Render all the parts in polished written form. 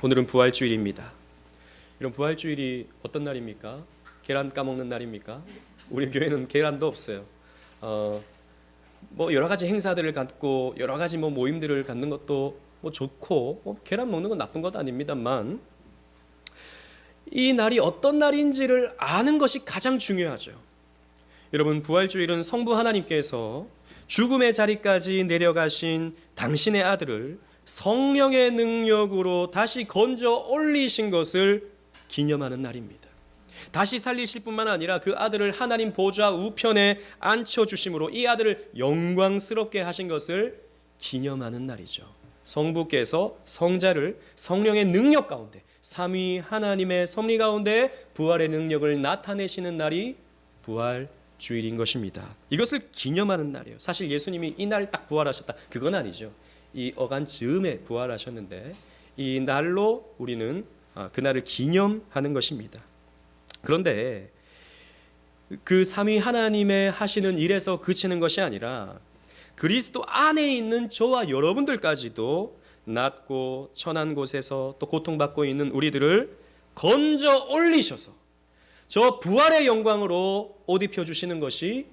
오늘은 부활주일입니다. 이런 부활주일이 어떤 날입니까? 계란 까먹는 날입니까? 우리 교회는 계란도 없어요. 뭐 여러 가지 행사들을 갖고 여러 가지 뭐 모임들을 갖는 것도 뭐 좋고 계란 먹는 건 나쁜 것 아닙니다만 이 날이 어떤 날인지를 아는 것이 가장 중요하죠. 여러분, 부활주일은 성부 하나님께서 죽음의 자리까지 내려가신 당신의 아들을 성령의 능력으로 다시 건져 올리신 것을 기념하는 날입니다. 다시 살리실 뿐만 아니라 그 아들을 하나님 보좌 우편에 앉혀주심으로 이 아들을 영광스럽게 하신 것을 기념하는 날이죠. 성부께서 성자를 성령의 능력 가운데 삼위 하나님의 섭리 가운데 부활의 능력을 나타내시는 날이 부활주일인 것입니다. 이것을 기념하는 날이에요. 사실 예수님이 이 날 딱 부활하셨다 그건 아니죠. 이 어간 즈음에 부활하셨는데 이 날로 우리는 그날을 기념하는 것입니다. 그런데 그 삼위 하나님의 하시는 일에서 그치는 것이 아니라 그리스도 안에 있는 저와 여러분들까지도 낮고 천한 곳에서 또 고통받고 있는 우리들을 건져 올리셔서 저 부활의 영광으로 옷 입혀주시는 것이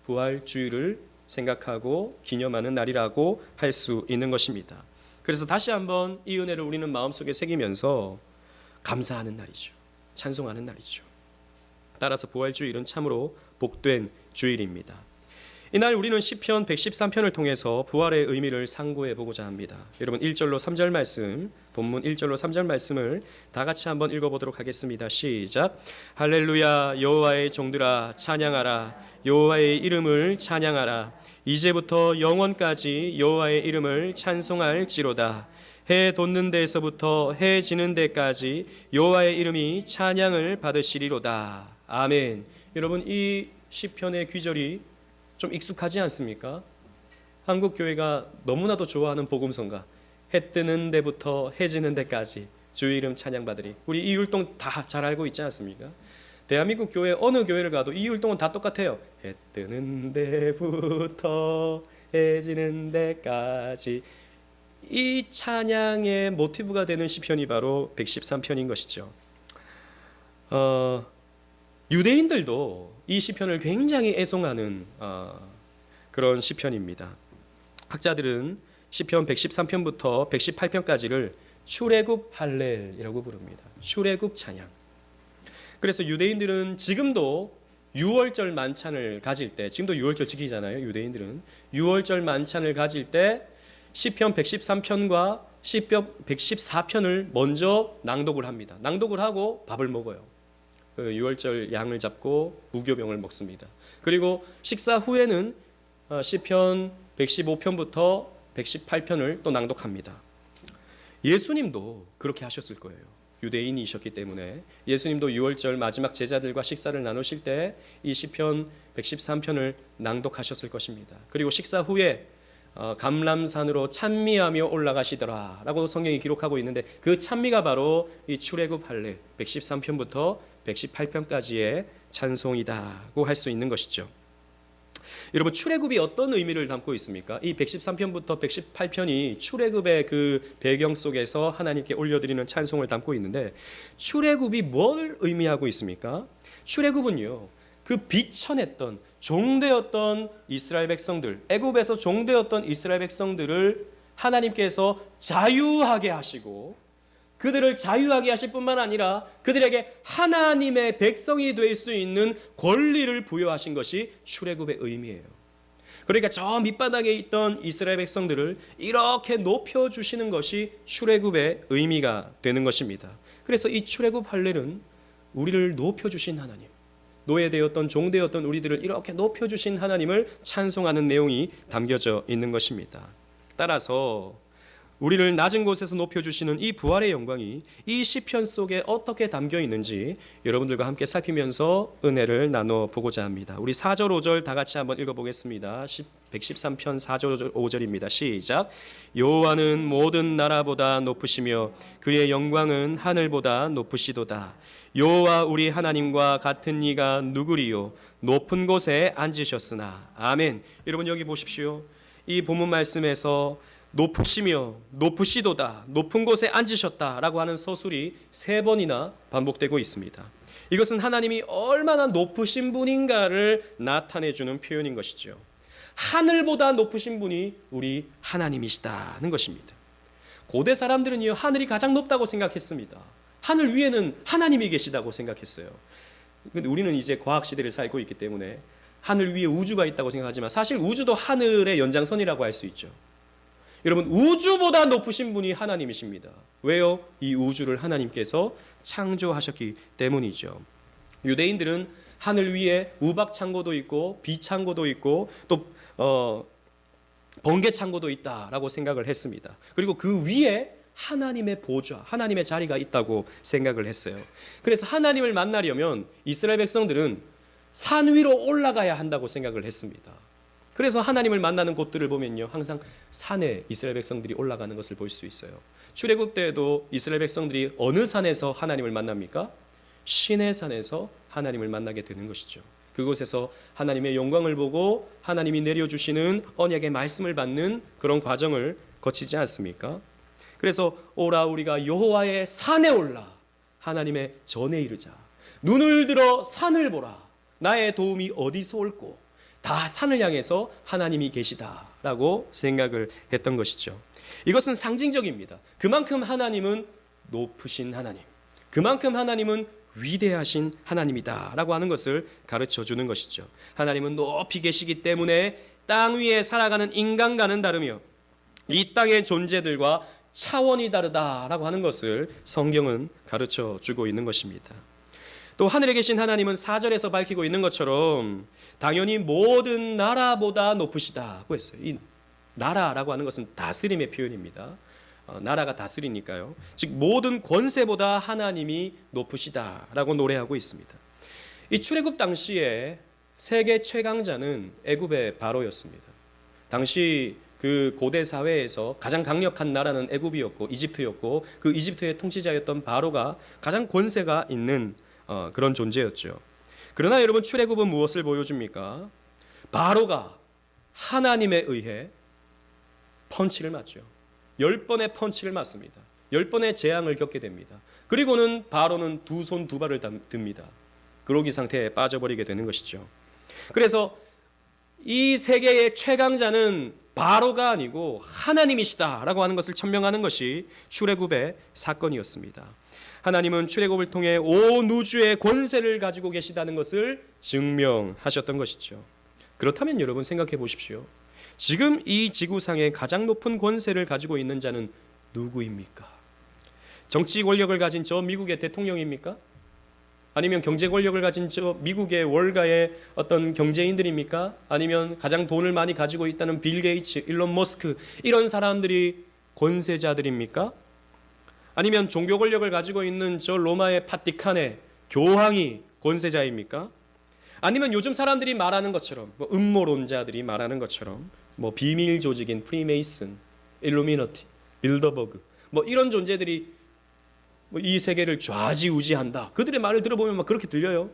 부활주일을 생각하고 기념하는 날이라고 할 수 있는 것입니다. 그래서 다시 한번 이 은혜를 우리는 마음속에 새기면서 감사하는 날이죠. 찬송하는 날이죠. 따라서 부활주일은 참으로 복된 주일입니다. 이날 우리는 시편 113편을 통해서 부활의 의미를 상고해 보고자 합니다. 여러분 1절로 3절 말씀, 본문 1절로 3절 말씀을 다 같이 한번 읽어보도록 하겠습니다. 시작. 할렐루야, 여호와의 종들아 찬양하라. 여호와의 이름을 찬양하라. 이제부터 영원까지 여호와의 이름을 찬송할지로다. 해 돋는 데에서부터 해 지는 데까지 여호와의 이름이 찬양을 받으시리로다. 아멘. 여러분, 이 시편의 귀절이 좀 익숙하지 않습니까? 한국 교회가 너무나도 좋아하는 복음성가. 해 뜨는 데부터 해 지는 데까지 주의 이름 찬양받으리. 우리 이 율동 다 잘 알고 있지 않습니까? 대한민국 교회 어느 교회를 가도 이 율동은 다 똑같아요. 해 뜨는 데부터 해 지는 데까지. 이 찬양의 모티브가 되는 시편이 바로 113편인 것이죠. 유대인들도 이 시편을 굉장히 애송하는 그런 시편입니다. 학자들은 시편 113편부터 118편까지를 출애굽 할렐이라고 부릅니다. 출애굽 찬양. 그래서 유대인들은 지금도 유월절 만찬을 가질 때, 지금도 유월절 지키잖아요. 유대인들은 유월절 만찬을 가질 때 시편 113편과 시편 114편을 먼저 낭독을 합니다. 낭독을 하고 밥을 먹어요. 유월절 양을 잡고 무교병을 먹습니다. 그리고 식사 후에는 시편 115편부터 118편을 또 낭독합니다. 예수님도 그렇게 하셨을 거예요. 유대인이셨기 때문에 예수님도 유월절 마지막 제자들과 식사를 나누실 때 이 시편 113편을 낭독하셨을 것입니다. 그리고 식사 후에 감람산으로 찬미하며 올라가시더라 라고 성경이 기록하고 있는데 그 찬미가 바로 이 출애굽 할렐 113편부터 118편까지의 찬송이다고 할 수 있는 것이죠. 여러분, 출애굽이 어떤 의미를 담고 있습니까? 이 113편부터 118편이 출애굽의 그 배경 속에서 하나님께 올려드리는 찬송을 담고 있는데 출애굽이 뭘 의미하고 있습니까? 출애굽은요, 그 비천했던 종되었던 이스라엘 백성들, 애굽에서 종되었던 이스라엘 백성들을 하나님께서 자유하게 하시고 그들을 자유하게 하실 뿐만 아니라 그들에게 하나님의 백성이 될 수 있는 권리를 부여하신 것이 출애굽의 의미예요. 그러니까 저 밑바닥에 있던 이스라엘 백성들을 이렇게 높여주시는 것이 출애굽의 의미가 되는 것입니다. 그래서 이 출애굽 할렐은 우리를 높여주신 하나님, 노예되었던 종되었던 우리들을 이렇게 높여주신 하나님을 찬송하는 내용이 담겨져 있는 것입니다. 따라서 우리를 낮은 곳에서 높여주시는 이 부활의 영광이 이 시편 속에 어떻게 담겨 있는지 여러분들과 함께 살피면서 은혜를 나눠보고자 합니다. 우리 4절 5절 다 같이 한번 읽어보겠습니다. 113편 4절 5절입니다. 시작. 여호와는 모든 나라보다 높으시며 그의 영광은 하늘보다 높으시도다. 여호와 우리 하나님과 같은 이가 누구리요? 높은 곳에 앉으셨으나. 아멘. 여러분, 여기 보십시오. 이 본문 말씀에서 높으시며 높으시도다, 높은 곳에 앉으셨다라고 하는 서술이 3번이나 반복되고 있습니다. 이것은 하나님이 얼마나 높으신 분인가를 나타내 주는 표현인 것이죠. 하늘보다 높으신 분이 우리 하나님이시다는 것입니다. 고대 사람들은요, 하늘이 가장 높다고 생각했습니다. 하늘 위에는 하나님이 계시다고 생각했어요. 근데 우리는 이제 과학 시대를 살고 있기 때문에 하늘 위에 우주가 있다고 생각하지만 사실 우주도 하늘의 연장선이라고 할 수 있죠. 여러분, 우주보다 높으신 분이 하나님이십니다. 왜요? 이 우주를 하나님께서 창조하셨기 때문이죠. 유대인들은 하늘 위에 우박 창고도 있고 비 창고도 있고 또 번개 창고도 있다라고 생각을 했습니다. 그리고 그 위에 하나님의 보좌, 하나님의 자리가 있다고 생각을 했어요. 그래서 하나님을 만나려면 이스라엘 백성들은 산 위로 올라가야 한다고 생각을 했습니다. 그래서 하나님을 만나는 곳들을 보면요, 항상 산에 이스라엘 백성들이 올라가는 것을 볼 수 있어요. 출애굽 때에도 이스라엘 백성들이 어느 산에서 하나님을 만납니까? 시내 산에서 하나님을 만나게 되는 것이죠. 그곳에서 하나님의 영광을 보고 하나님이 내려주시는 언약의 말씀을 받는 그런 과정을 거치지 않습니까? 그래서 오라 우리가 여호와의 산에 올라 하나님의 전에 이르자. 눈을 들어 산을 보라. 나의 도움이 어디서 올꼬. 다 산을 향해서 하나님이 계시다라고 생각을 했던 것이죠. 이것은 상징적입니다. 그만큼 하나님은 높으신 하나님, 그만큼 하나님은 위대하신 하나님이다라고 하는 것을 가르쳐 주는 것이죠. 하나님은 높이 계시기 때문에 땅 위에 살아가는 인간과는 다르며 이 땅의 존재들과 차원이 다르다라고 하는 것을 성경은 가르쳐 주고 있는 것입니다. 또 하늘에 계신 하나님은 4절에서 밝히고 있는 것처럼 당연히 모든 나라보다 높으시다고 했어요. 이 나라라고 하는 것은 다스림의 표현입니다. 나라가 다스리니까요. 즉 모든 권세보다 하나님이 높으시다라고 노래하고 있습니다. 이 출애굽 당시에 세계 최강자는 애굽의 바로였습니다. 당시 그 고대 사회에서 가장 강력한 나라는 애굽이었고 이집트였고 그 이집트의 통치자였던 바로가 가장 권세가 있는 그런 존재였죠. 그러나 여러분, 출애굽은 무엇을 보여줍니까? 바로가 하나님에 의해 펀치를 맞죠. 10번의 펀치를 맞습니다. 10번의 재앙을 겪게 됩니다. 그리고는 바로는 두 손 두 발을 듭니다. 그러기 상태에 빠져버리게 되는 것이죠. 그래서 이 세계의 최강자는 바로가 아니고 하나님이시다라고 하는 것을 천명하는 것이 출애굽의 사건이었습니다. 하나님은 출애굽을 통해 온 우주의 권세를 가지고 계시다는 것을 증명하셨던 것이죠. 그렇다면 여러분 생각해 보십시오. 지금 이 지구상에 가장 높은 권세를 가지고 있는 자는 누구입니까? 정치 권력을 가진 저 미국의 대통령입니까? 아니면 경제 권력을 가진 저 미국의 월가의 어떤 경제인들입니까? 아니면 가장 돈을 많이 가지고 있다는 빌 게이츠, 일론 머스크 이런 사람들이 권세자들입니까? 아니면 종교 권력을 가지고 있는 저 로마의 파티칸의 교황이 권세자입니까? 아니면 요즘 사람들이 말하는 것처럼 음모론자들이 말하는 것처럼 비밀 조직인 프리메이슨, 일루미너티, 빌더버그 이런 존재들이 이 세계를 좌지우지한다. 그들의 말을 들어보면 막 그렇게 들려요.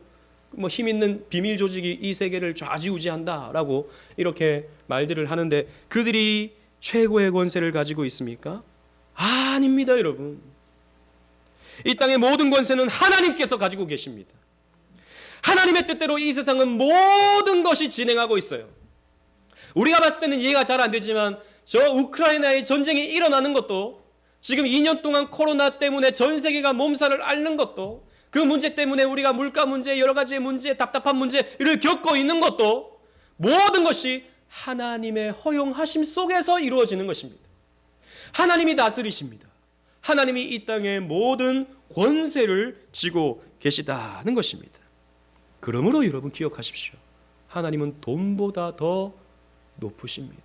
힘 있는 비밀 조직이 이 세계를 좌지우지한다라고 이렇게 말들을 하는데 그들이 최고의 권세를 가지고 있습니까? 아닙니다, 여러분. 이 땅의 모든 권세는 하나님께서 가지고 계십니다. 하나님의 뜻대로 이 세상은 모든 것이 진행하고 있어요. 우리가 봤을 때는 이해가 잘 안 되지만 저 우크라이나의 전쟁이 일어나는 것도, 지금 2년 동안 코로나 때문에 전 세계가 몸살을 앓는 것도, 그 문제 때문에 우리가 물가 문제, 여러 가지의 문제, 답답한 문제를 겪고 있는 것도 모든 것이 하나님의 허용하심 속에서 이루어지는 것입니다. 하나님이 다스리십니다. 하나님이 이 땅의 모든 권세를 쥐고 계시다는 것입니다. 그러므로 여러분 기억하십시오. 하나님은 돈보다 더 높으십니다.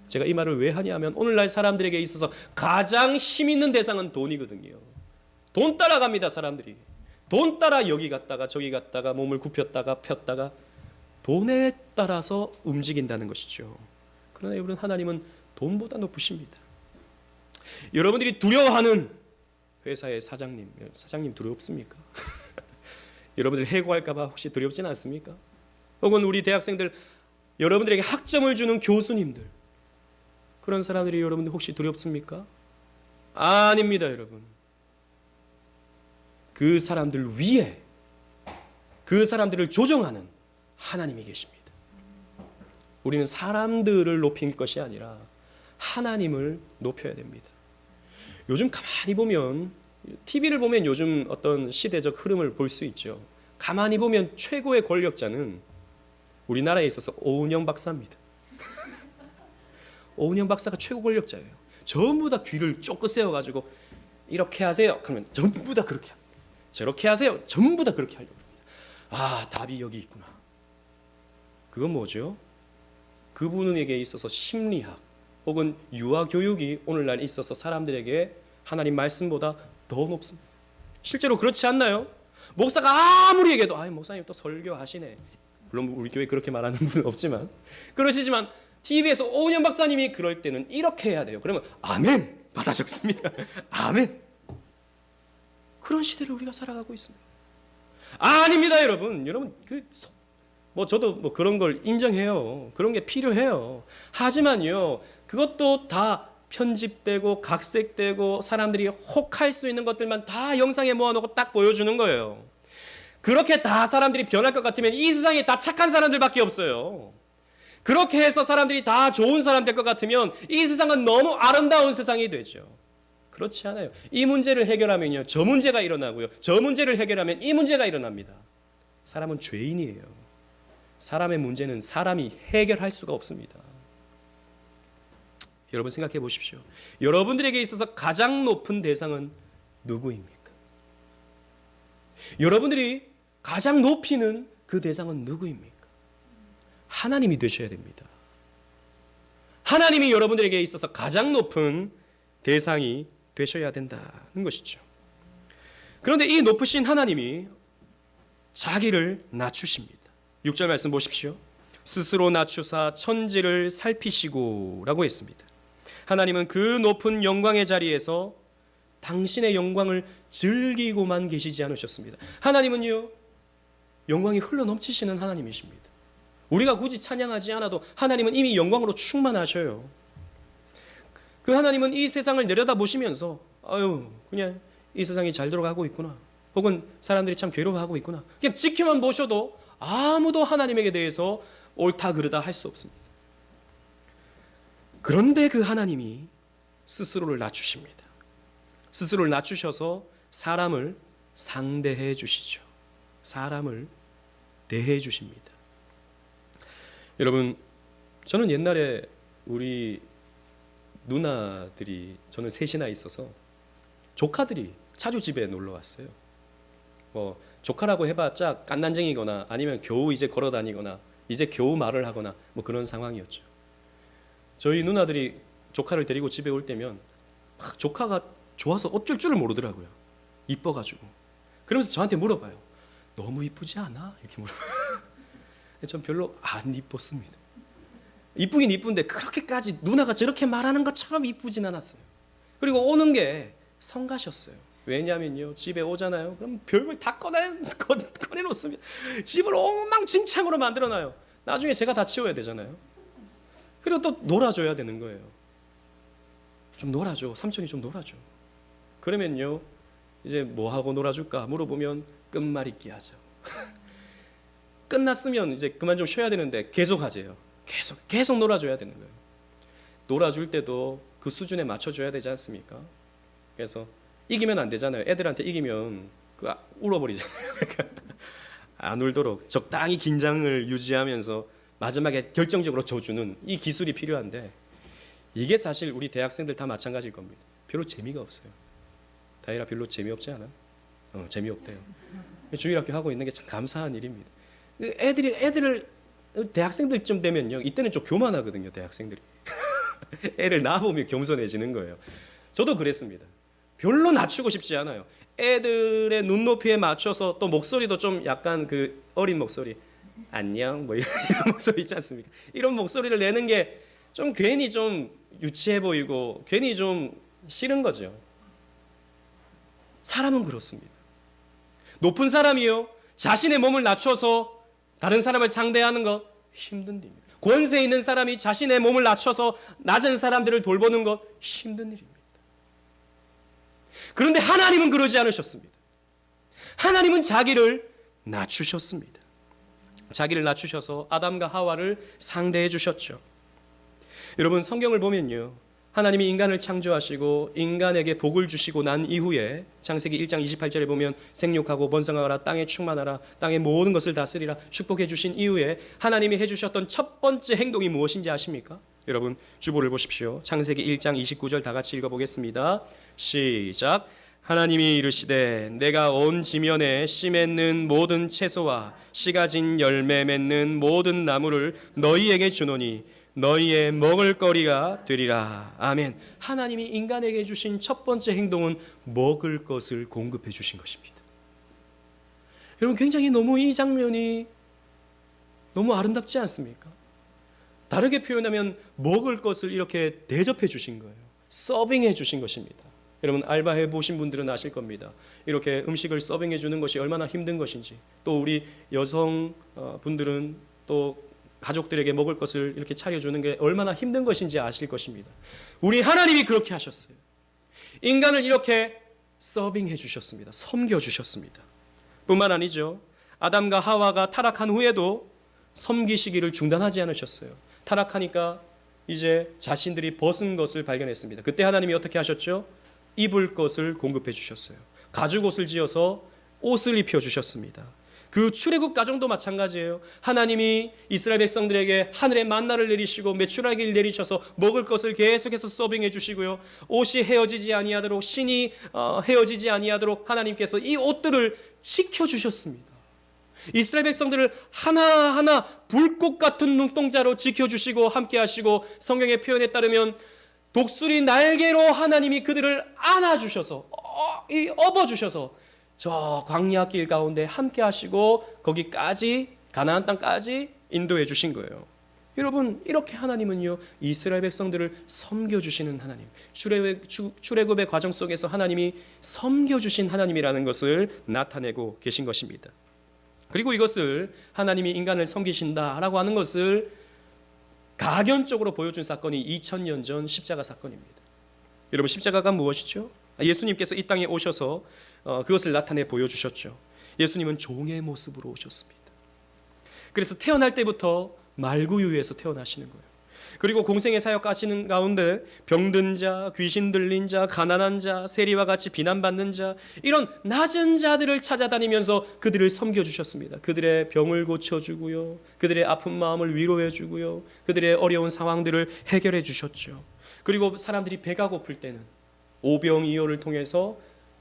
제가 이 말을 왜 하냐면 오늘날 사람들에게 있어서 가장 힘 있는 대상은 돈이거든요. 돈 따라갑니다, 사람들이. 돈 따라 여기 갔다가 저기 갔다가 몸을 굽혔다가 폈다가 돈에 따라서 움직인다는 것이죠. 그러나 여러분, 하나님은 돈보다 높으십니다. 여러분들이 두려워하는 회사의 사장님 두렵습니까? 여러분들 해고할까 봐 혹시 두렵진 않습니까? 혹은 우리 대학생들, 여러분들에게 학점을 주는 교수님들, 그런 사람들이 여러분들 혹시 두렵습니까? 아닙니다, 여러분. 그 사람들 위에 그 사람들을 조정하는 하나님이 계십니다. 우리는 사람들을 높일 것이 아니라 하나님을 높여야 됩니다. 요즘 가만히 보면, TV를 보면 요즘 어떤 시대적 흐름을 볼 수 있죠. 가만히 보면 최고의 권력자는 우리나라에 있어서 오은영 박사입니다. 오은영 박사가 최고 권력자예요. 전부 다 귀를 쫑긋 세워가지고 이렇게 하세요. 그러면 전부 다 그렇게 합니다. 저렇게 하세요. 전부 다 그렇게 하려고 합니다. 아, 답이 여기 있구나. 그건 뭐죠? 그분에게 있어서 심리학 혹은 유아교육이 오늘날 있어서 사람들에게 하나님 말씀보다 더 높습니다. 실제로 그렇지 않나요? 목사가 아무리 얘기해도 목사님 또 설교하시네. 물론 우리 교회 그렇게 말하는 분은 없지만 그러시지만 TV에서 오은영 박사님이 그럴 때는 이렇게 해야 돼요. 그러면 아멘 받아 적습니다. 아멘. 그런 시대를 우리가 살아가고 있습니다. 아닙니다, 여러분. 여러분 저도 그런 걸 인정해요. 그런 게 필요해요. 하지만요, 그것도 다 편집되고 각색되고 사람들이 혹할 수 있는 것들만 다 영상에 모아놓고 딱 보여주는 거예요. 그렇게 다 사람들이 변할 것 같으면 이 세상에 다 착한 사람들밖에 없어요. 그렇게 해서 사람들이 다 좋은 사람 될 것 같으면 이 세상은 너무 아름다운 세상이 되죠. 그렇지 않아요. 이 문제를 해결하면요, 저 문제가 일어나고요. 저 문제를 해결하면 이 문제가 일어납니다. 사람은 죄인이에요. 사람의 문제는 사람이 해결할 수가 없습니다. 여러분 생각해 보십시오. 여러분들에게 있어서 가장 높은 대상은 누구입니까? 여러분들이 가장 높이는 그 대상은 누구입니까? 하나님이 되셔야 됩니다. 하나님이 여러분들에게 있어서 가장 높은 대상이 되셔야 된다는 것이죠. 그런데 이 높으신 하나님이 자기를 낮추십니다. 6절 말씀 보십시오. 스스로 낮추사 천지를 살피시고 라고 했습니다. 하나님은 그 높은 영광의 자리에서 당신의 영광을 즐기고만 계시지 않으셨습니다. 하나님은요, 영광이 흘러넘치시는 하나님이십니다. 우리가 굳이 찬양하지 않아도 하나님은 이미 영광으로 충만하셔요. 그 하나님은 이 세상을 내려다보시면서 그냥 이 세상이 잘 돌아가고 있구나, 혹은 사람들이 참 괴로워하고 있구나, 그냥 지켜만 보셔도 아무도 하나님에게 대해서 옳다 그르다 할 수 없습니다. 그런데 그 하나님이 스스로를 낮추십니다. 스스로를 낮추셔서 사람을 상대해 주시죠. 사람을 대해 주십니다. 여러분, 저는 옛날에 우리 누나들이, 저는 셋이나 있어서 조카들이 자주 집에 놀러 왔어요. 조카라고 해봤자 깐난쟁이거나 아니면 겨우 이제 걸어다니거나 이제 겨우 말을 하거나 그런 상황이었죠. 저희 누나들이 조카를 데리고 집에 올 때면 막 조카가 좋아서 어쩔 줄을 모르더라고요. 이뻐가지고. 그러면서 저한테 물어봐요. 너무 이쁘지 않아? 이렇게 물어봐요. 전 별로 안 이뻤습니다. 이쁘긴 이쁜데 그렇게까지 누나가 저렇게 말하는 것처럼 이쁘진 않았어요. 그리고 오는 게 성가셨어요. 왜냐면요, 집에 오잖아요. 그럼 별걸 다 꺼내놓습니다. 집을 엉망진창으로 만들어놔요. 나중에 제가 다 치워야 되잖아요. 그리고 또 놀아줘야 되는 거예요. 좀 놀아줘. 삼촌이 좀 놀아줘. 그러면요, 이제 뭐하고 놀아줄까 물어보면 끝말잇기 하죠. 끝났으면 이제 그만 좀 쉬어야 되는데 계속 하재요. 계속 놀아줘야 되는 거예요. 놀아줄 때도 그 수준에 맞춰줘야 되지 않습니까? 그래서 이기면 안 되잖아요. 애들한테 이기면 울어버리잖아요. 그러니까 안 울도록 적당히 긴장을 유지하면서 마지막에 결정적으로 져주는 이 기술이 필요한데, 이게 사실 우리 대학생들 다 마찬가지일 겁니다. 별로 재미가 없어요. 다이라 별로 재미없지 않아? 재미없대요. 주일학교 하고 있는 게 참 감사한 일입니다. 애들을 대학생들쯤 되면요, 이때는 좀 교만하거든요. 대학생들이 애들 나보면 겸손해지는 거예요. 저도 그랬습니다. 별로 낮추고 싶지 않아요. 애들의 눈높이에 맞춰서 또 목소리도 좀 약간 그 어린 목소리, 안녕 이런 목소리 있지 않습니까? 이런 목소리를 내는 게 좀 괜히 좀 유치해 보이고 괜히 좀 싫은 거죠. 사람은 그렇습니다. 높은 사람이요, 자신의 몸을 낮춰서 다른 사람을 상대하는 것 힘든 일입니다. 권세 있는 사람이 자신의 몸을 낮춰서 낮은 사람들을 돌보는 것 힘든 일입니다. 그런데 하나님은 그러지 않으셨습니다. 하나님은 자기를 낮추셨습니다. 자기를 낮추셔서 아담과 하와를 상대해 주셨죠. 여러분, 성경을 보면요, 하나님이 인간을 창조하시고 인간에게 복을 주시고 난 이후에 창세기 1장 28절에 보면 생육하고 번성하라, 땅에 충만하라, 땅의 모든 것을 다스리라 축복해 주신 이후에 하나님이 해주셨던 첫 번째 행동이 무엇인지 아십니까? 여러분, 주보를 보십시오. 창세기 1장 29절 다 같이 읽어보겠습니다. 시작. 하나님이 이르시되 내가 온 지면에 씨 맺는 모든 채소와 씨가 진 열매 맺는 모든 나무를 너희에게 주노니 너희의 먹을 거리가 되리라. 아멘. 하나님이 인간에게 주신 첫 번째 행동은 먹을 것을 공급해 주신 것입니다. 여러분, 굉장히 너무 이 장면이 너무 아름답지 않습니까? 다르게 표현하면 먹을 것을 이렇게 대접해 주신 거예요. 서빙해 주신 것입니다. 여러분, 알바해 보신 분들은 아실 겁니다. 이렇게 음식을 서빙해 주는 것이 얼마나 힘든 것인지, 또 우리 여성 분들은 또 가족들에게 먹을 것을 이렇게 차려주는 게 얼마나 힘든 것인지 아실 것입니다. 우리 하나님이 그렇게 하셨어요. 인간을 이렇게 서빙해 주셨습니다. 섬겨 주셨습니다. 뿐만 아니죠, 아담과 하와가 타락한 후에도 섬기시기를 중단하지 않으셨어요. 타락하니까 이제 자신들이 벗은 것을 발견했습니다. 그때 하나님이 어떻게 하셨죠? 입을 것을 공급해 주셨어요. 가죽 옷을 지어서 옷을 입혀 주셨습니다. 그 출애굽 가정도 마찬가지예요. 하나님이 이스라엘 백성들에게 하늘의 만나를 내리시고 메추라기를 내리셔서 먹을 것을 계속해서 서빙해 주시고요, 옷이 헤어지지 아니하도록, 신이 헤어지지 아니하도록 하나님께서 이 옷들을 지켜주셨습니다. 이스라엘 백성들을 하나하나 불꽃 같은 눈동자로 지켜주시고 함께 하시고, 성경의 표현에 따르면 독수리 날개로 하나님이 그들을 안아주셔서 업어주셔서 저 광야길 가운데 함께 하시고 거기까지, 가나안 땅까지 인도해 주신 거예요. 여러분, 이렇게 하나님은요, 이스라엘 백성들을 섬겨주시는 하나님, 출애굽의 과정 속에서 하나님이 섬겨주신 하나님이라는 것을 나타내고 계신 것입니다. 그리고 이것을 하나님이 인간을 섬기신다라고 하는 것을 가견적으로 보여준 사건이 2000년 전 십자가 사건입니다. 여러분, 십자가가 무엇이죠? 예수님께서 이 땅에 오셔서 그것을 나타내 보여주셨죠. 예수님은 종의 모습으로 오셨습니다. 그래서 태어날 때부터 말구유에서 태어나시는 거예요. 그리고 공생의 사역하시는 가운데 병든 자, 귀신 들린 자, 가난한 자, 세리와 같이 비난받는 자, 이런 낮은 자들을 찾아다니면서 그들을 섬겨주셨습니다. 그들의 병을 고쳐주고요, 그들의 아픈 마음을 위로해주고요, 그들의 어려운 상황들을 해결해 주셨죠. 그리고 사람들이 배가 고플 때는 오병이어를 통해서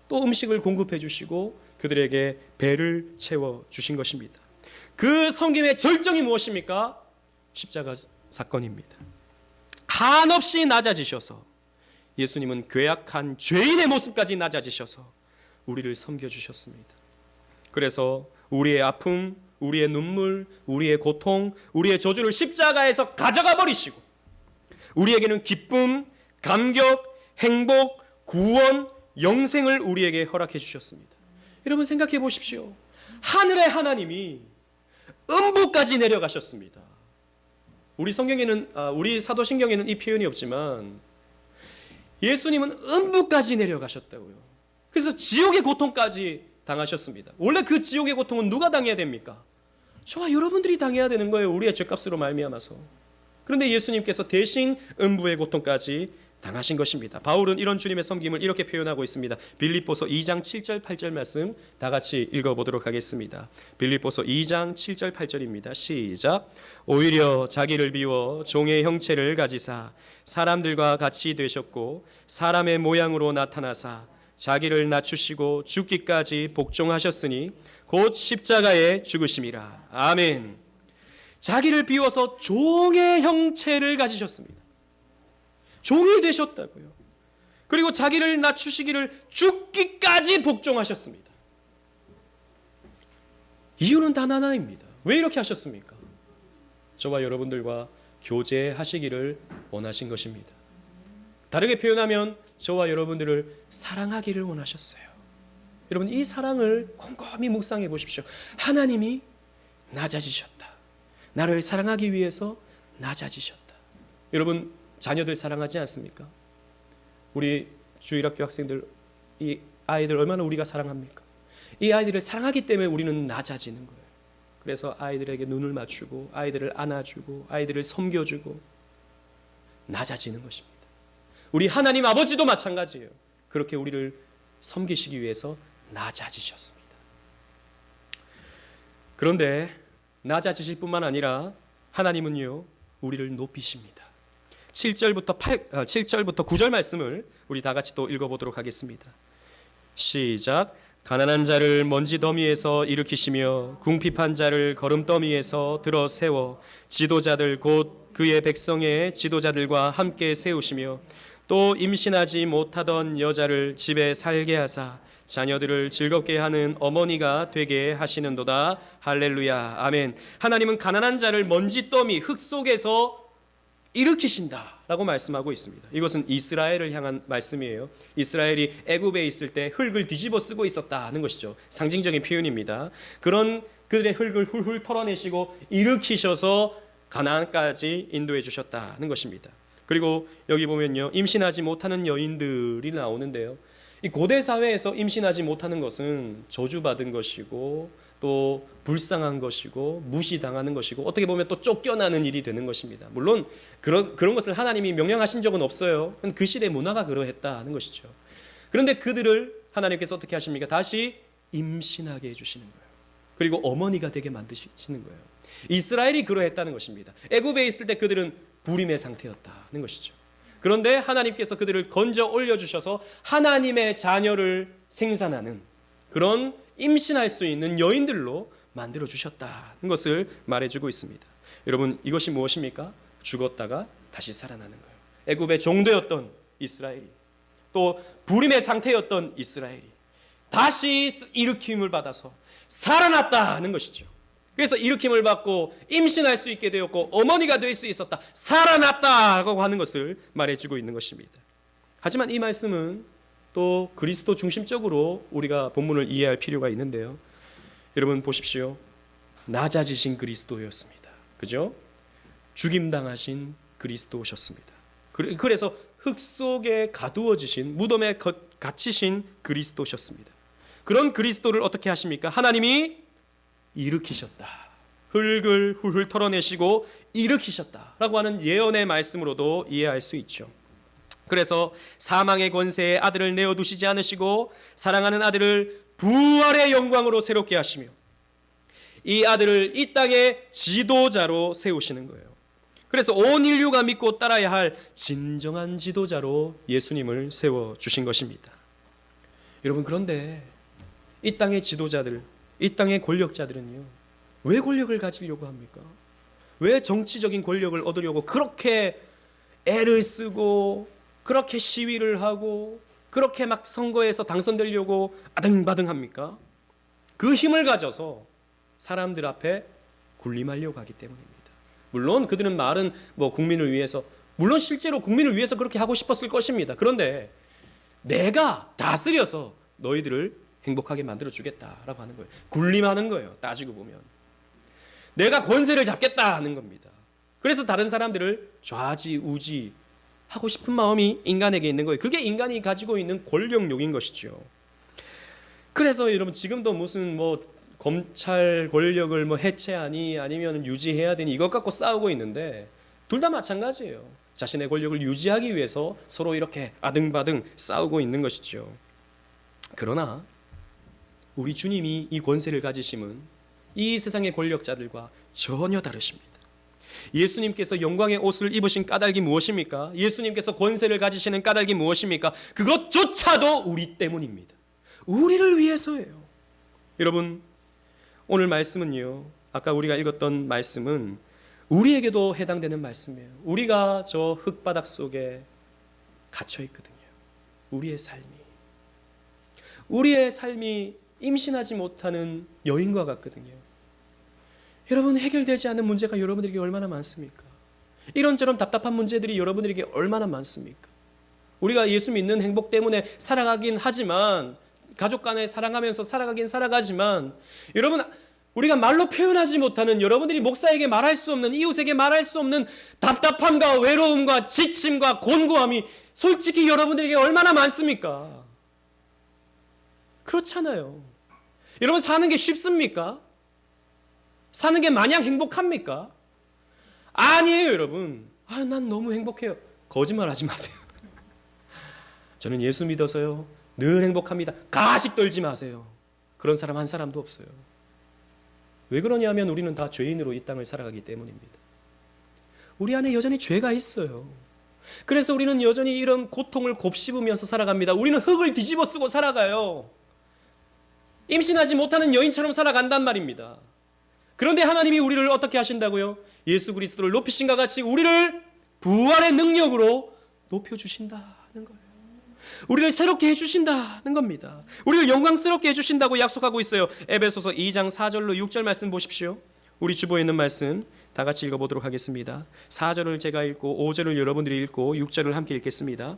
또 음식을 공급해 주시고 그들에게 배를 채워 주신 것입니다. 그 섬김의 절정이 무엇입니까? 십자가 사건입니다. 한없이 낮아지셔서, 예수님은 괴악한 죄인의 모습까지 낮아지셔서 우리를 섬겨주셨습니다. 그래서 우리의 아픔, 우리의 눈물, 우리의 고통, 우리의 저주를 십자가에서 가져가 버리시고 우리에게는 기쁨, 감격, 행복, 구원, 영생을 우리에게 허락해 주셨습니다. 여러분, 생각해 보십시오. 하늘의 하나님이 음부까지 내려가셨습니다. 우리 성경에는, 우리 사도신경에는 이 표현이 없지만 예수님은 음부까지 내려가셨다고요. 그래서 지옥의 고통까지 당하셨습니다. 원래 그 지옥의 고통은 누가 당해야 됩니까? 저와 여러분들이 당해야 되는 거예요. 우리의 죄값으로 말미암아서. 그런데 예수님께서 대신 음부의 고통까지 당하신 것입니다. 바울은 이런 주님의 섬김을 이렇게 표현하고 있습니다. 빌립보서 2장 7절 8절 말씀 다 같이 읽어보도록 하겠습니다. 빌립보서 2장 7절 8절입니다. 시작. 오히려 자기를 비워 종의 형체를 가지사 사람들과 같이 되셨고 사람의 모양으로 나타나사 자기를 낮추시고 죽기까지 복종하셨으니 곧 십자가에 죽으심이라. 아멘. 자기를 비워서 종의 형체를 가지셨습니다. 종이 되셨다고요. 그리고 자기를 낮추시기를 죽기까지 복종하셨습니다. 이유는 단 하나입니다. 왜 이렇게 하셨습니까? 저와 여러분들과 교제하시기를 원하신 것입니다. 다르게 표현하면 저와 여러분들을 사랑하기를 원하셨어요. 여러분, 이 사랑을 곰곰이 묵상해 보십시오. 하나님이 낮아지셨다. 나를 사랑하기 위해서 낮아지셨다. 여러분 자녀들 사랑하지 않습니까? 우리 주일학교 학생들, 이 아이들 얼마나 우리가 사랑합니까? 이 아이들을 사랑하기 때문에 우리는 낮아지는 거예요. 그래서 아이들에게 눈을 맞추고 아이들을 안아주고 아이들을 섬겨주고 낮아지는 것입니다. 우리 하나님 아버지도 마찬가지예요. 그렇게 우리를 섬기시기 위해서 낮아지셨습니다. 그런데 낮아지실 뿐만 아니라 하나님은요 우리를 높이십니다. 7절부터 9절 말씀을 우리 다 같이 또 읽어보도록 하겠습니다. 시작. 가난한 자를 먼지 더미에서 일으키시며 궁핍한 자를 거름더미에서 들어 세워 지도자들 곧 그의 백성의 지도자들과 함께 세우시며 또 임신하지 못하던 여자를 집에 살게 하사 자녀들을 즐겁게 하는 어머니가 되게 하시는도다. 할렐루야 아멘. 하나님은 가난한 자를 먼지 더미 흙 속에서 일으키신다라고 말씀하고 있습니다. 이것은 이스라엘을 향한 말씀이에요. 이스라엘이 애굽에 있을 때 흙을 뒤집어 쓰고 있었다는 것이죠. 상징적인 표현입니다. 그런 그들의 흙을 훌훌 털어내시고 일으키셔서 가나안까지 인도해 주셨다는 것입니다. 그리고 여기 보면요 임신하지 못하는 여인들이 나오는데요, 이 고대 사회에서 임신하지 못하는 것은 저주받은 것이고 또 불쌍한 것이고 무시당하는 것이고 어떻게 보면 또 쫓겨나는 일이 되는 것입니다. 물론 그런 것을 하나님이 명령하신 적은 없어요. 그 시대 문화가 그러했다는 것이죠. 그런데 그들을 하나님께서 어떻게 하십니까? 다시 임신하게 해주시는 거예요. 그리고 어머니가 되게 만드시는 거예요. 이스라엘이 그러했다는 것입니다. 애굽에 있을 때 그들은 불임의 상태였다는 것이죠. 그런데 하나님께서 그들을 건져 올려주셔서 하나님의 자녀를 생산하는 그런 임신할 수 있는 여인들로 만들어 주셨다는 것을 말해주고 있습니다. 여러분 이것이 무엇입니까? 죽었다가 다시 살아나는 거예요. 애굽의 종되었던 이스라엘이 또 불임의 상태였던 이스라엘이 다시 일으킴을 받아서 살아났다는 것이죠. 그래서 일으킴을 받고 임신할 수 있게 되었고 어머니가 될 수 있었다, 살아났다고 하는 것을 말해주고 있는 것입니다. 하지만 이 말씀은 또 그리스도 중심적으로 우리가 본문을 이해할 필요가 있는데요, 여러분 보십시오. 낮아지신 그리스도였습니다. 그죠? 죽임당하신 그리스도셨습니다. 그래서 흙 속에 가두어지신, 무덤에 갇히신 그리스도셨습니다. 그런 그리스도를 어떻게 하십니까? 하나님이 일으키셨다. 흙을 훌훌 털어내시고 일으키셨다라고 하는 예언의 말씀으로도 이해할 수 있죠. 그래서 사망의 권세에 아들을 내어두시지 않으시고 사랑하는 아들을 부활의 영광으로 새롭게 하시며 이 아들을 이 땅의 지도자로 세우시는 거예요. 그래서 온 인류가 믿고 따라야 할 진정한 지도자로 예수님을 세워주신 것입니다. 여러분 그런데 이 땅의 지도자들, 이 땅의 권력자들은요 왜 권력을 가지려고 합니까? 왜 정치적인 권력을 얻으려고 그렇게 애를 쓰고 그렇게 시위를 하고 그렇게 막 선거에서 당선되려고 아등바등합니까? 그 힘을 가져서 사람들 앞에 군림하려고 하기 때문입니다. 물론 그들은 말은 뭐 국민을 위해서, 물론 실제로 국민을 위해서 그렇게 하고 싶었을 것입니다. 그런데 내가 다스려서 너희들을 행복하게 만들어 주겠다라고 하는 거예요. 군림하는 거예요. 따지고 보면 내가 권세를 잡겠다 하는 겁니다. 그래서 다른 사람들을 좌지우지 하고 싶은 마음이 인간에게 있는 거예요. 그게 인간이 가지고 있는 권력욕인 것이죠. 그래서 여러분 지금도 무슨 뭐 검찰 권력을 뭐 해체하니 아니면 유지해야 되니 이것 갖고 싸우고 있는데 둘 다 마찬가지예요. 자신의 권력을 유지하기 위해서 서로 이렇게 아등바등 싸우고 있는 것이죠. 그러나 우리 주님이 이 권세를 가지심은 이 세상의 권력자들과 전혀 다르십니다. 예수님께서 영광의 옷을 입으신 까닭이 무엇입니까? 예수님께서 권세를 가지시는 까닭이 무엇입니까? 그것조차도 우리 때문입니다. 우리를 위해서예요. 여러분 오늘 말씀은요, 아까 우리가 읽었던 말씀은 우리에게도 해당되는 말씀이에요. 우리가 저 흙바닥 속에 갇혀 있거든요. 우리의 삶이 임신하지 못하는 여인과 같거든요. 여러분 해결되지 않는 문제가 여러분들에게 얼마나 많습니까? 이런저런 답답한 문제들이 여러분들에게 얼마나 많습니까? 우리가 예수 믿는 행복 때문에 살아가긴 하지만, 가족 간에 사랑하면서 살아가긴 살아가지만, 여러분 우리가 말로 표현하지 못하는, 여러분들이 목사에게 말할 수 없는, 이웃에게 말할 수 없는 답답함과 외로움과 지침과 곤고함이 솔직히 여러분들에게 얼마나 많습니까? 그렇잖아요. 여러분, 사는 게 쉽습니까? 사는 게 마냥 행복합니까? 아니에요, 여러분. 난 너무 행복해요. 거짓말하지 마세요. 저는 예수 믿어서요, 늘 행복합니다. 가식 떨지 마세요. 그런 사람 한 사람도 없어요. 왜 그러냐면 우리는 다 죄인으로 이 땅을 살아가기 때문입니다. 우리 안에 여전히 죄가 있어요. 그래서 우리는 여전히 이런 고통을 곱씹으면서 살아갑니다. 우리는 흙을 뒤집어 쓰고 살아가요. 임신하지 못하는 여인처럼 살아간단 말입니다. 그런데 하나님이 우리를 어떻게 하신다고요? 예수 그리스도를 높이신가 같이 우리를 부활의 능력으로 높여주신다는 거예요. 우리를 새롭게 해주신다는 겁니다. 우리를 영광스럽게 해주신다고 약속하고 있어요. 에베소서 2장 4절로 6절 말씀 보십시오. 우리 주보에 있는 말씀 다 같이 읽어보도록 하겠습니다. 4절을 제가 읽고 5절을 여러분들이 읽고 6절을 함께 읽겠습니다.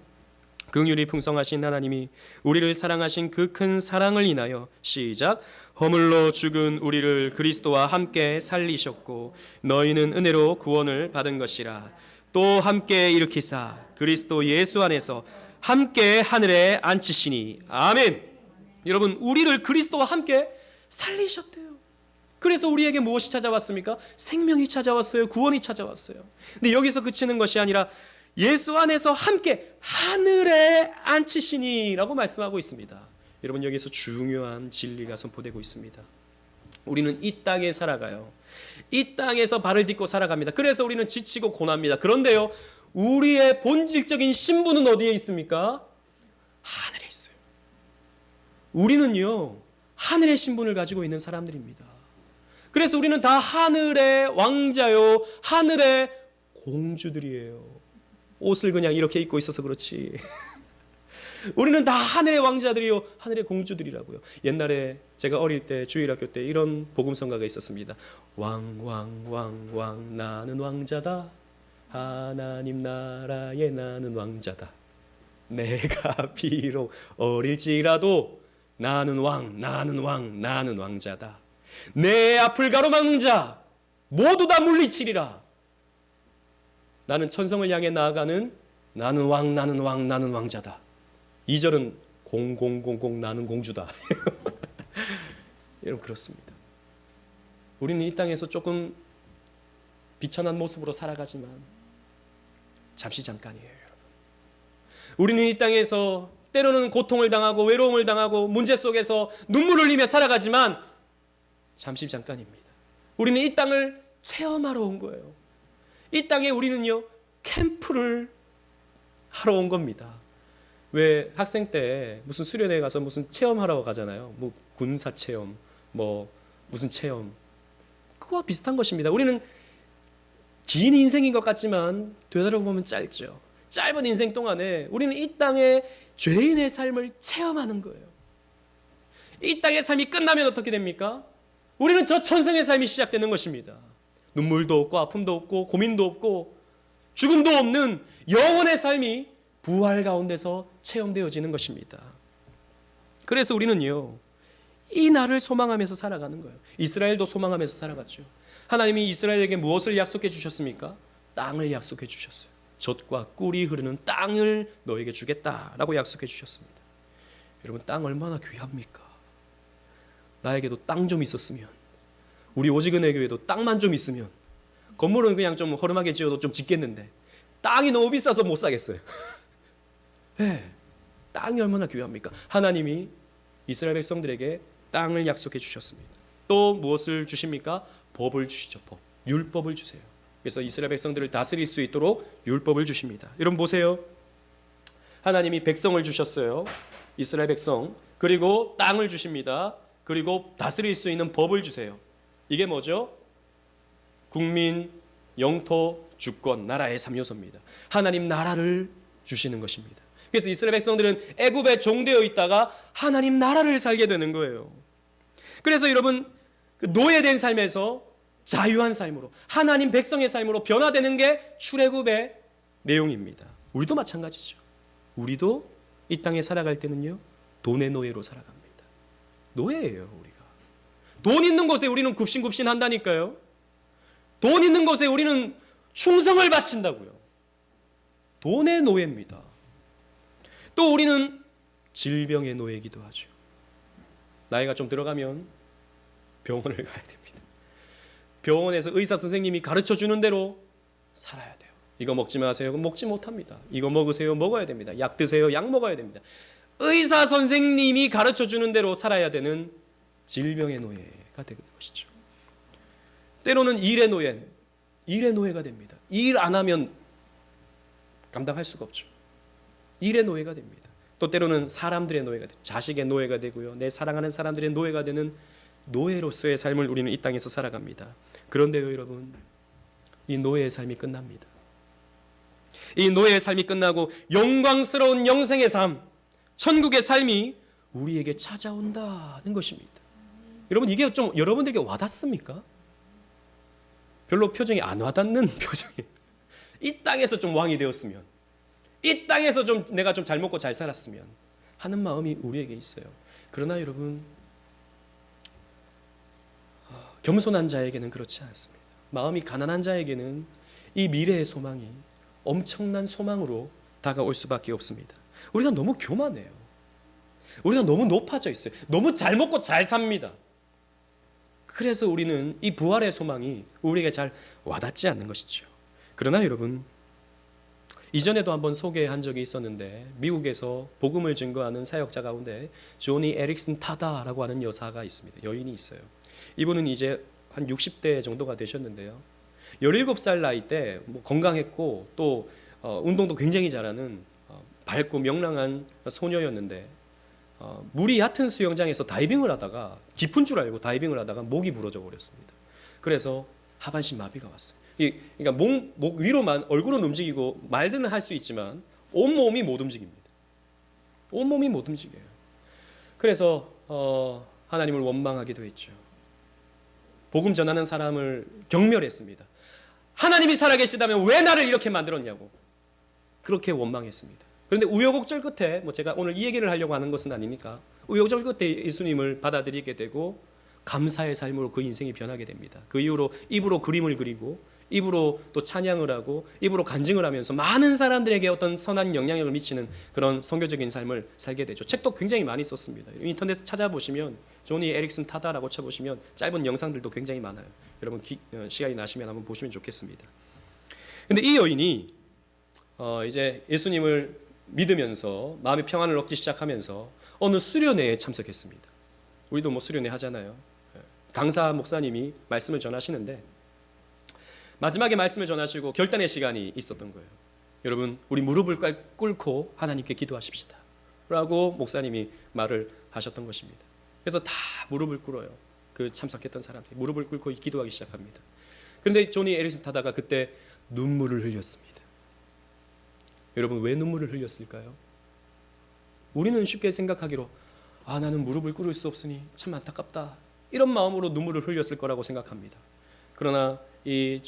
긍휼이 풍성하신 하나님이 우리를 사랑하신 그 큰 사랑을 인하여, 시작, 허물로 죽은 우리를 그리스도와 함께 살리셨고 너희는 은혜로 구원을 받은 것이라. 또 함께 일으키사 그리스도 예수 안에서 함께 하늘에 앉히시니. 아멘. 여러분, 우리를 그리스도와 함께 살리셨대요. 그래서 우리에게 무엇이 찾아왔습니까? 생명이 찾아왔어요. 구원이 찾아왔어요. 근데 여기서 그치는 것이 아니라 예수 안에서 함께 하늘에 앉히시니 라고 말씀하고 있습니다. 여러분, 여기서 중요한 진리가 선포되고 있습니다. 우리는 이 땅에 살아가요. 이 땅에서 발을 딛고 살아갑니다. 그래서 우리는 지치고 고납니다. 그런데요, 우리의 본질적인 신분은 어디에 있습니까? 하늘에 있어요. 우리는요, 하늘의 신분을 가지고 있는 사람들입니다. 그래서 우리는 다 하늘의 왕자요, 하늘의 공주들이에요. 옷을 그냥 이렇게 입고 있어서 그렇지. 우리는 다 하늘의 왕자들이요, 하늘의 공주들이라고요. 옛날에 제가 어릴 때 주일학교 때 이런 복음성가가 있었습니다. 왕 나는 왕자다. 하나님 나라에 나는 왕자다. 내가 비록 어릴지라도 나는 왕자다. 내 앞을 가로막는 자 모두 다 물리치리라. 나는 천성을 향해 나아가는 나는 왕자다. 2절은 0000 나는 공주다. 여러분, 그렇습니다. 우리는 이 땅에서 조금 비천한 모습으로 살아가지만 잠시 잠깐이에요, 여러분. 우리는 이 땅에서 때로는 고통을 당하고 외로움을 당하고 문제 속에서 눈물을 흘리며 살아가지만 잠시 잠깐입니다. 우리는 이 땅을 체험하러 온 거예요. 이 땅에 우리는요, 캠프를 하러 온 겁니다. 왜 학생 때 무슨 수련회 가서 무슨 체험하러 가잖아요. 뭐 군사 체험, 뭐 무슨 체험. 그거와 비슷한 것입니다. 우리는 긴 인생인 것 같지만 되돌아보면 짧죠. 짧은 인생 동안에 우리는 이 땅의 죄인의 삶을 체험하는 거예요. 이 땅의 삶이 끝나면 어떻게 됩니까? 우리는 저 천성의 삶이 시작되는 것입니다. 눈물도 없고 아픔도 없고 고민도 없고 죽음도 없는 영원의 삶이 부활 가운데서 체험되어지는 것입니다. 그래서 우리는요, 이 날을 소망하면서 살아가는 거예요. 이스라엘도 소망하면서 살아갔죠. 하나님이 이스라엘에게 무엇을 약속해 주셨습니까? 땅을 약속해 주셨어요. 젖과 꿀이 흐르는 땅을 너에게 주겠다라고 약속해 주셨습니다. 여러분, 땅 얼마나 귀합니까? 나에게도 땅 좀 있었으면, 우리 오직은혜 교회도 땅만 좀 있으면, 건물은 그냥 좀 허름하게 지어도 좀 짓겠는데 땅이 너무 비싸서 못 사겠어요. 네, 땅이 얼마나 귀합니까? 하나님이 이스라엘 백성들에게 땅을 약속해 주셨습니다. 또 무엇을 주십니까? 법을 주시죠. 법, 율법을 주세요. 그래서 이스라엘 백성들을 다스릴 수 있도록 율법을 주십니다. 여러분 보세요. 하나님이 백성을 주셨어요. 이스라엘 백성. 그리고 땅을 주십니다. 그리고 다스릴 수 있는 법을 주세요. 이게 뭐죠? 국민, 영토, 주권, 나라의 3요소입니다. 하나님 나라를 주시는 것입니다. 그래서 이스라엘 백성들은 애굽에 종되어 있다가 하나님 나라를 살게 되는 거예요. 그래서 여러분, 그 노예된 삶에서 자유한 삶으로, 하나님 백성의 삶으로 변화되는 게 출애굽의 내용입니다. 우리도 마찬가지죠. 우리도 이 땅에 살아갈 때는요, 돈의 노예로 살아갑니다. 노예예요, 우리가. 돈 있는 곳에 우리는 굽신굽신 한다니까요. 돈 있는 곳에 우리는 충성을 바친다고요. 돈의 노예입니다. 또 우리는 질병의 노예이기도 하죠. 나이가 좀 들어가면 병원을 가야 됩니다. 병원에서 의사 선생님이 가르쳐 주는 대로 살아야 돼요. 이거 먹지 마세요. 먹지 못합니다. 이거 먹으세요. 먹어야 됩니다. 약 드세요. 약 먹어야 됩니다. 의사 선생님이 가르쳐 주는 대로 살아야 되는 질병의 노예가 되는 것이죠. 때로는 일의 노예가 됩니다. 일 안 하면 감당할 수가 없죠. 일의 노예가 됩니다. 또 때로는 사람들의 노예가 됩니다. 자식의 노예가 되고요. 내 사랑하는 사람들의 노예가 되는 노예로서의 삶을 우리는 이 땅에서 살아갑니다. 그런데요, 여러분, 이 노예의 삶이 끝납니다. 이 노예의 삶이 끝나고 영광스러운 영생의 삶, 천국의 삶이 우리에게 찾아온다는 것입니다. 여러분, 이게 좀 여러분들에게 와닿습니까? 별로 표정이 안 와닿는 표정이에요. 이 땅에서 좀 왕이 되었으면, 이 땅에서 좀 내가 좀 잘 먹고 잘 살았으면 하는 마음이 우리에게 있어요. 그러나 여러분, 겸손한 자에게는 그렇지 않습니다. 마음이 가난한 자에게는 이 미래의 소망이 엄청난 소망으로 다가올 수밖에 없습니다. 우리가 너무 교만해요. 우리가 너무 높아져 있어요. 너무 잘 먹고 잘 삽니다. 그래서 우리는 이 부활의 소망이 우리에게 잘 와닿지 않는 것이죠. 그러나 여러분, 이전에도 한번 소개한 적이 있었는데 미국에서 복음을 증거하는 사역자 가운데 조니 에릭슨 타다라고 하는 여사가 있습니다. 여인이 있어요. 이분은 이제 한 60대 정도가 되셨는데요. 17살 나이 때 건강했고 또 운동도 굉장히 잘하는 밝고 명랑한 소녀였는데 물이 얕은 수영장에서 다이빙을 하다가 깊은 줄 알고 다이빙을 하다가 목이 부러져 버렸습니다. 그래서 하반신 마비가 왔어요. 그러니까 목 위로만 얼굴은 움직이고 말들은 할 수 있지만 온몸이 못 움직입니다. 온몸이 못 움직여요. 그래서 하나님을 원망하기도 했죠. 복음 전하는 사람을 경멸했습니다. 하나님이 살아계시다면 왜 나를 이렇게 만들었냐고 그렇게 원망했습니다. 그런데 우여곡절 끝에 제가 오늘 이 얘기를 하려고 하는 것은 아니니까 우여곡절 끝에 예수님을 받아들이게 되고 감사의 삶으로 그 인생이 변하게 됩니다. 그 이후로 입으로 그림을 그리고 입으로 또 찬양을 하고 입으로 간증을 하면서 많은 사람들에게 어떤 선한 영향력을 미치는 그런 선교적인 삶을 살게 되죠. 책도 굉장히 많이 썼습니다. 인터넷에 찾아보시면 조니 에릭슨 타다라고 쳐보시면 짧은 영상들도 굉장히 많아요. 여러분 시간이 나시면 한번 보시면 좋겠습니다. 근데 이 여인이 이제 예수님을 믿으면서 마음의 평안을 얻기 시작하면서 어느 수련회에 참석했습니다. 우리도 수련회 하잖아요. 강사 목사님이 말씀을 전하시는데 마지막에 말씀을 전하시고 결단의 시간이 있었던 거예요. 여러분, 우리 무릎을 꿇고 하나님께 기도하십시다 라고 목사님이 말을 하셨던 것입니다. 그래서 다 무릎을 꿇어요. 그 참석했던 사람들이 무릎을 꿇고 기도하기 시작합니다. 그런데 조니 에릭슨 타다가 그때 눈물을 흘렸습니다. 여러분, 왜 눈물을 흘렸을까요? 우리는 쉽게 생각하기로 나는 무릎을 꿇을 수 없으니 참 안타깝다 이런 마음으로 눈물을 흘렸을 거라고 생각합니다. 그러나 이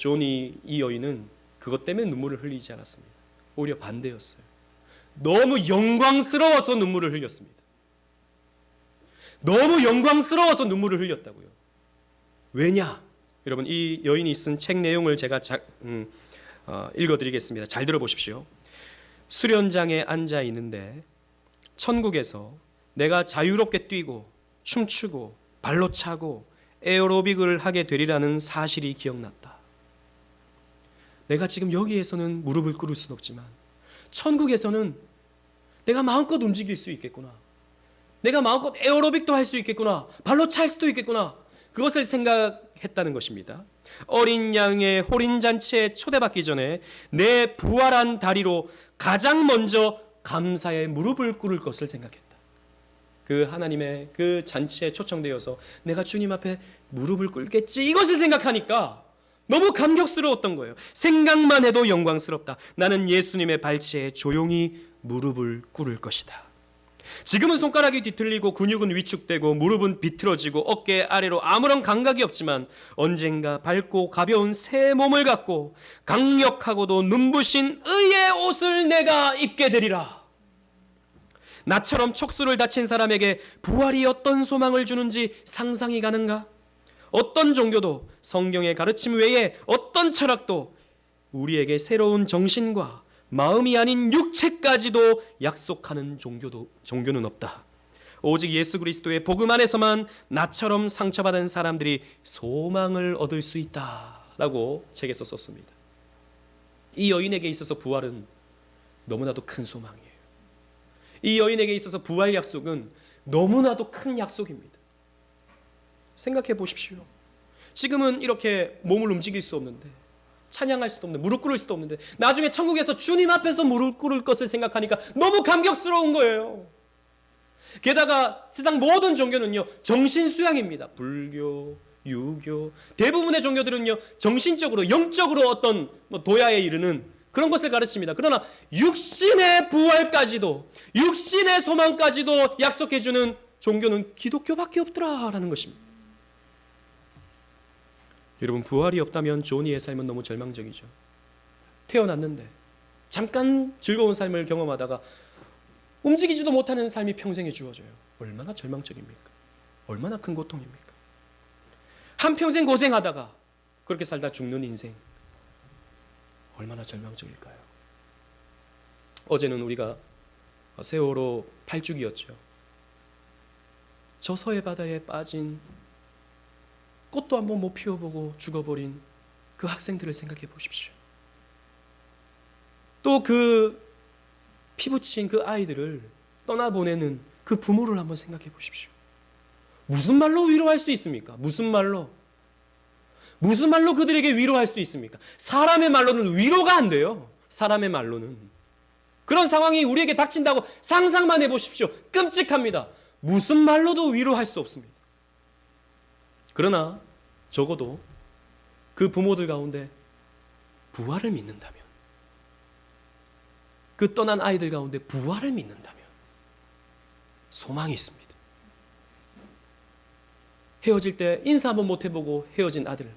여인은 그것 때문에 눈물을 흘리지 않았습니다. 오히려 반대였어요. 너무 영광스러워서 눈물을 흘렸습니다. 너무 영광스러워서 눈물을 흘렸다고요. 왜냐? 여러분, 이 여인이 쓴 책 내용을 제가 읽어드리겠습니다. 잘 들어보십시오. 수련장에 앉아 있는데 천국에서 내가 자유롭게 뛰고 춤추고 발로 차고 에어로빅을 하게 되리라는 사실이 기억났다. 내가 지금 여기에서는 무릎을 꿇을 수는 없지만 천국에서는 내가 마음껏 움직일 수 있겠구나. 내가 마음껏 에어로빅도 할 수 있겠구나. 발로 찰 수도 있겠구나. 그것을 생각했다는 것입니다. 어린 양의 호린잔치에 초대받기 전에 내 부활한 다리로 가장 먼저 감사의 무릎을 꿇을 것을 생각했다. 그 하나님의 그 잔치에 초청되어서 내가 주님 앞에 무릎을 꿇겠지 이것을 생각하니까 너무 감격스러웠던 거예요. 생각만 해도 영광스럽다. 나는 예수님의 발치에 조용히 무릎을 꿇을 것이다. 지금은 손가락이 뒤틀리고 근육은 위축되고 무릎은 비틀어지고 어깨 아래로 아무런 감각이 없지만 언젠가 밝고 가벼운 새 몸을 갖고 강력하고도 눈부신 의의 옷을 내가 입게 되리라. 나처럼 척수를 다친 사람에게 부활이 어떤 소망을 주는지 상상이 가는가? 어떤 종교도 성경의 가르침 외에 어떤 철학도 우리에게 새로운 정신과 마음이 아닌 육체까지도 약속하는 종교는 없다. 오직 예수 그리스도의 복음 안에서만 나처럼 상처받은 사람들이 소망을 얻을 수 있다라고 책에서 썼습니다. 이 여인에게 있어서 부활은 너무나도 큰 소망이에요. 이 여인에게 있어서 부활 약속은 너무나도 큰 약속입니다. 생각해 보십시오. 지금은 이렇게 몸을 움직일 수 없는데, 찬양할 수도 없는데, 무릎 꿇을 수도 없는데, 나중에 천국에서 주님 앞에서 무릎 꿇을 것을 생각하니까 너무 감격스러운 거예요. 게다가 세상 모든 종교는요, 정신수양입니다. 불교, 유교, 대부분의 종교들은요, 정신적으로, 영적으로 어떤 도야에 이르는 그런 것을 가르칩니다. 그러나 육신의 부활까지도, 육신의 소망까지도 약속해주는 종교는 기독교밖에 없더라라는 것입니다. 여러분, 부활이 없다면 조니의 삶은 너무 절망적이죠. 태어났는데 잠깐 즐거운 삶을 경험하다가 움직이지도 못하는 삶이 평생에 주어져요. 얼마나 절망적입니까? 얼마나 큰 고통입니까? 한평생 고생하다가 그렇게 살다 죽는 인생, 얼마나 절망적일까요? 어제는 우리가 세월호 8주기였죠. 저 서해 바다에 빠진, 꽃도 한번 못 피워보고 죽어버린 그 학생들을 생각해 보십시오. 또 그 피부친 그 아이들을 떠나보내는 그 부모를 한번 생각해 보십시오. 무슨 말로 위로할 수 있습니까? 무슨 말로 그들에게 위로할 수 있습니까? 사람의 말로는 위로가 안 돼요. 사람의 말로는. 그런 상황이 우리에게 닥친다고 상상만 해보십시오. 끔찍합니다. 무슨 말로도 위로할 수 없습니다. 그러나 적어도 그 부모들 가운데 부활을 믿는다면, 그 떠난 아이들 가운데 부활을 믿는다면 소망이 있습니다. 헤어질 때 인사 한번 못 해보고 헤어진 아들,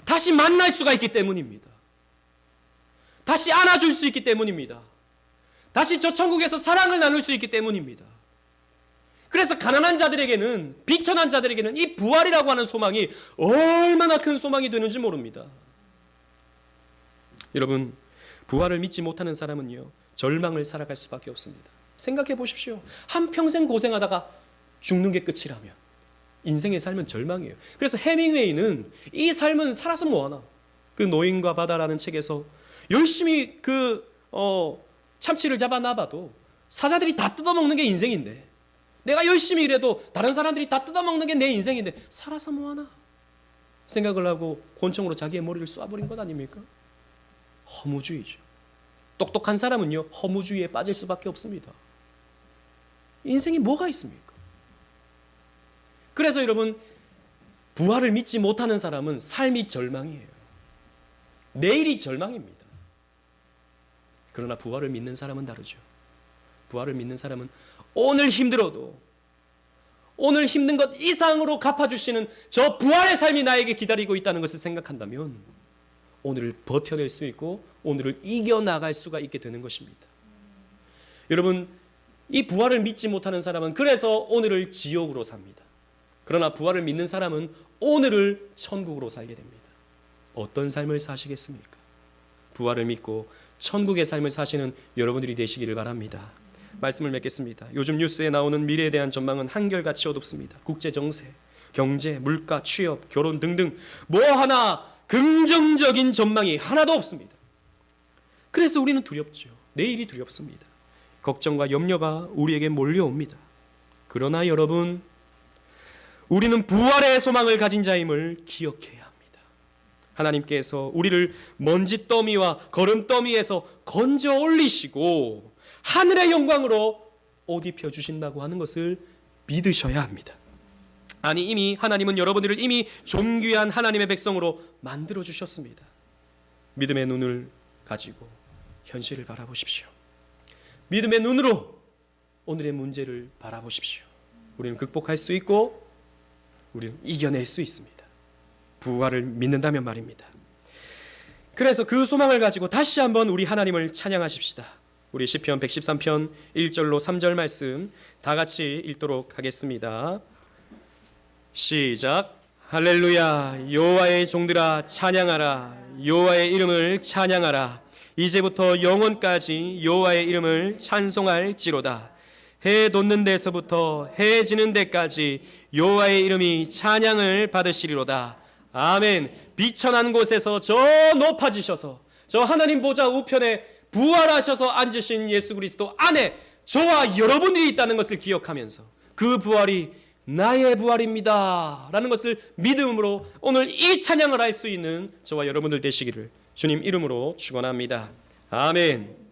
다시 만날 수가 있기 때문입니다. 다시 안아줄 수 있기 때문입니다. 다시 저 천국에서 사랑을 나눌 수 있기 때문입니다. 그래서 가난한 자들에게는, 비천한 자들에게는 이 부활이라고 하는 소망이 얼마나 큰 소망이 되는지 모릅니다. 여러분, 부활을 믿지 못하는 사람은요, 절망을 살아갈 수밖에 없습니다. 생각해 보십시오. 한평생 고생하다가 죽는 게 끝이라면 인생의 삶은 절망이에요. 그래서 해밍웨이는 이 삶은 살아서 뭐하나, 그 노인과 바다라는 책에서 열심히 참치를 잡아 놔봐도 사자들이 다 뜯어먹는 게 인생인데, 내가 열심히 일해도 다른 사람들이 다 뜯어먹는 게 내 인생인데 살아서 뭐하나 생각을 하고 권총으로 자기의 머리를 쏴버린 것 아닙니까? 허무주의죠. 똑똑한 사람은요, 허무주의에 빠질 수밖에 없습니다. 인생이 뭐가 있습니까? 그래서 여러분, 부활을 믿지 못하는 사람은 삶이 절망이에요. 내일이 절망입니다. 그러나 부활을 믿는 사람은 다르죠. 부활을 믿는 사람은 오늘 힘들어도 오늘 힘든 것 이상으로 갚아주시는 저 부활의 삶이 나에게 기다리고 있다는 것을 생각한다면 오늘을 버텨낼 수 있고 오늘을 이겨나갈 수가 있게 되는 것입니다. 여러분, 이 부활을 믿지 못하는 사람은 그래서 오늘을 지옥으로 삽니다. 그러나 부활을 믿는 사람은 오늘을 천국으로 살게 됩니다. 어떤 삶을 사시겠습니까? 부활을 믿고 천국의 삶을 사시는 여러분들이 되시기를 바랍니다. 말씀을 맺겠습니다. 요즘 뉴스에 나오는 미래에 대한 전망은 한결같이 어둡습니다. 국제 정세, 경제, 물가, 취업, 결혼 등등 뭐 하나 긍정적인 전망이 하나도 없습니다. 그래서 우리는 두렵죠. 내일이 두렵습니다. 걱정과 염려가 우리에게 몰려옵니다. 그러나 여러분, 우리는 부활의 소망을 가진 자임을 기억해야 합니다. 하나님께서 우리를 먼지더미와 거름더미에서 건져 올리시고 하늘의 영광으로 옷 입혀 주신다고 하는 것을 믿으셔야 합니다. 아니, 이미 하나님은 여러분들을 이미 존귀한 하나님의 백성으로 만들어 주셨습니다. 믿음의 눈을 가지고 현실을 바라보십시오. 믿음의 눈으로 오늘의 문제를 바라보십시오. 우리는 극복할 수 있고 우리는 이겨낼 수 있습니다. 부활을 믿는다면 말입니다. 그래서 그 소망을 가지고 다시 한번 우리 하나님을 찬양하십시다. 우리 시편 113편 1절로 3절 말씀 다 같이 읽도록 하겠습니다. 시작. 할렐루야. 여호와의 종들아 찬양하라. 여호와의 이름을 찬양하라. 이제부터 영원까지 여호와의 이름을 찬송할지로다. 해 돋는 데서부터 해 지는 데까지 여호와의 이름이 찬양을 받으시리로다. 아멘. 비천한 곳에서 저 높아지셔서 저 하나님 보좌 우편에 부활하셔서 앉으신 예수 그리스도 안에 저와 여러분들이 있다는 것을 기억하면서 그 부활이 나의 부활입니다 라는 것을 믿음으로 오늘 이 찬양을 할 수 있는 저와 여러분들 되시기를 주님 이름으로 축원합니다. 아멘.